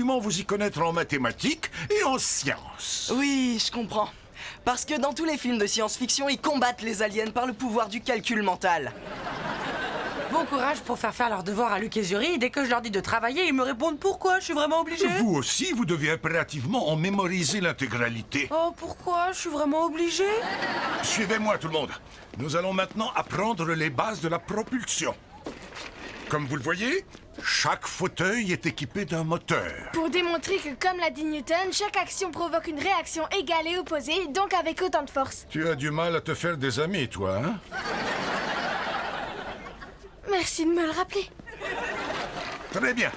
absolument vous y connaître en mathématiques et en sciences. Oui, je comprends. Parce que dans tous les films de science-fiction, ils combattent les aliens par le pouvoir du calcul mental. Bon courage pour faire leurs devoirs à Luc et Zuri. Dès que je leur dis de travailler, ils me répondent pourquoi, je suis vraiment obligée. Vous aussi, vous devez impérativement en mémoriser l'intégralité. Oh, pourquoi? Je suis vraiment obligée. Suivez-moi tout le monde. Nous allons maintenant apprendre les bases de la propulsion. Comme vous le voyez, chaque fauteuil est équipé d'un moteur. Pour démontrer que, comme l'a dit Newton, chaque action provoque une réaction égale et opposée, donc avec autant de force. Tu as du mal à te faire des amis, toi, hein? Merci de me le rappeler. Très bien.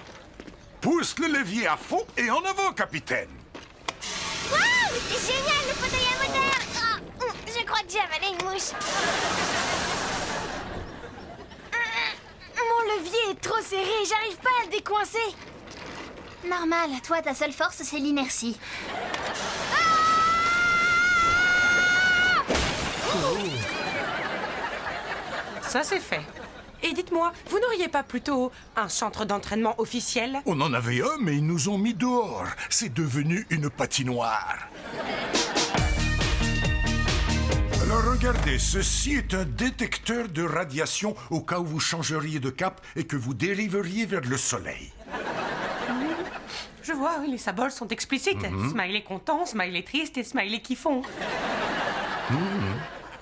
Pousse le levier à fond et en avant, capitaine. Waouh, c'est génial, le fauteuil à moteur. Oh, je crois que j'ai avalé une mouche. Mon levier est trop serré, j'arrive pas à le décoincer. Normal, toi, ta seule force, c'est l'inertie. Ça, c'est fait. Et dites-moi, vous n'auriez pas plutôt un centre d'entraînement officiel? On en avait un, mais ils nous ont mis dehors. C'est devenu une patinoire. Alors regardez, ceci est un détecteur de radiation au cas où vous changeriez de cap et que vous dériveriez vers le soleil. Je vois, oui, les symboles sont explicites. Smiley content, smiley triste et smiley kiffon.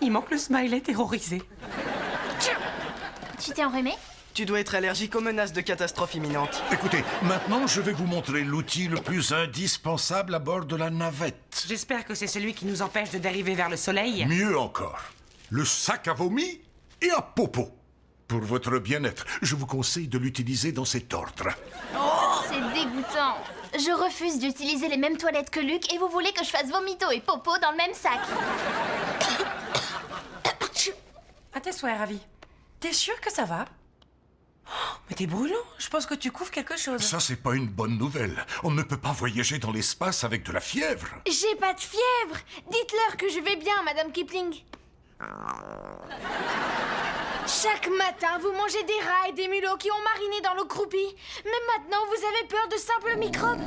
Il manque le smiley terrorisé. Tu t'es enrhumé? Tu dois être allergique aux menaces de catastrophe imminente. Écoutez, maintenant je vais vous montrer l'outil le plus indispensable à bord de la navette. J'espère que c'est celui qui nous empêche de dériver vers le soleil. Mieux encore, le sac à vomi et à popo. Pour votre bien-être, je vous conseille de l'utiliser dans cet ordre. C'est dégoûtant. Je refuse d'utiliser les mêmes toilettes que Luc et vous voulez que je fasse vomito et popo dans le même sac. À tes souhaits, Ravi. T'es sûr que ça va? Oh, mais t'es brûlant. Je pense que tu couvres quelque chose. Ça, c'est pas une bonne nouvelle. On ne peut pas voyager dans l'espace avec de la fièvre. J'ai pas de fièvre. Dites-leur que je vais bien, Madame Kipling. Chaque matin, vous mangez des rats et des mulots qui ont mariné dans l'eau croupie. Mais maintenant, vous avez peur de simples microbes.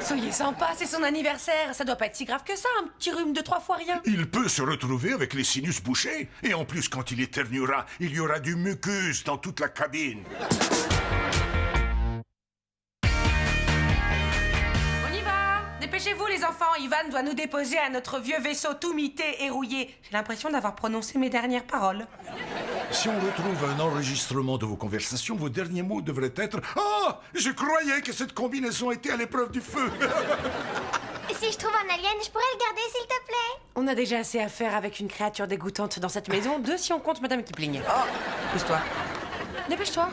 Soyez sympa, c'est son anniversaire. Ça doit pas être si grave que ça, un petit rhume de 3 fois rien. Il peut se retrouver avec les sinus bouchés. Et en plus, quand il éternuera, il y aura du mucus dans toute la cabine. On y va. Dépêchez-vous, les enfants. Ivan doit nous déposer à notre vieux vaisseau tout mité et rouillé. J'ai l'impression d'avoir prononcé mes dernières paroles. Si on retrouve un enregistrement de vos conversations, vos derniers mots devraient être « Ah, je croyais que cette combinaison était à l'épreuve du feu !» Si je trouve un alien, je pourrais le garder, s'il te plaît? On a déjà assez à faire avec une créature dégoûtante dans cette maison. 2 si on compte Madame Kipling. Oh, pousse-toi. Dépêche-toi.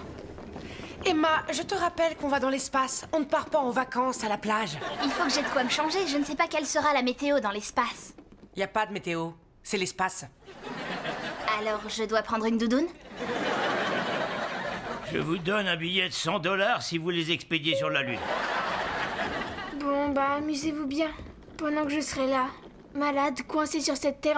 Emma, je te rappelle qu'on va dans l'espace. On ne part pas en vacances à la plage. Il faut que j'ai de quoi me changer. Je ne sais pas quelle sera la météo dans l'espace. Y a pas de météo. C'est l'espace. Alors, je dois prendre une doudoune? Je vous donne un billet de $100 si vous les expédiez sur la Lune. Bon, bah, amusez-vous bien. Pendant que je serai là, malade, coincé sur cette terre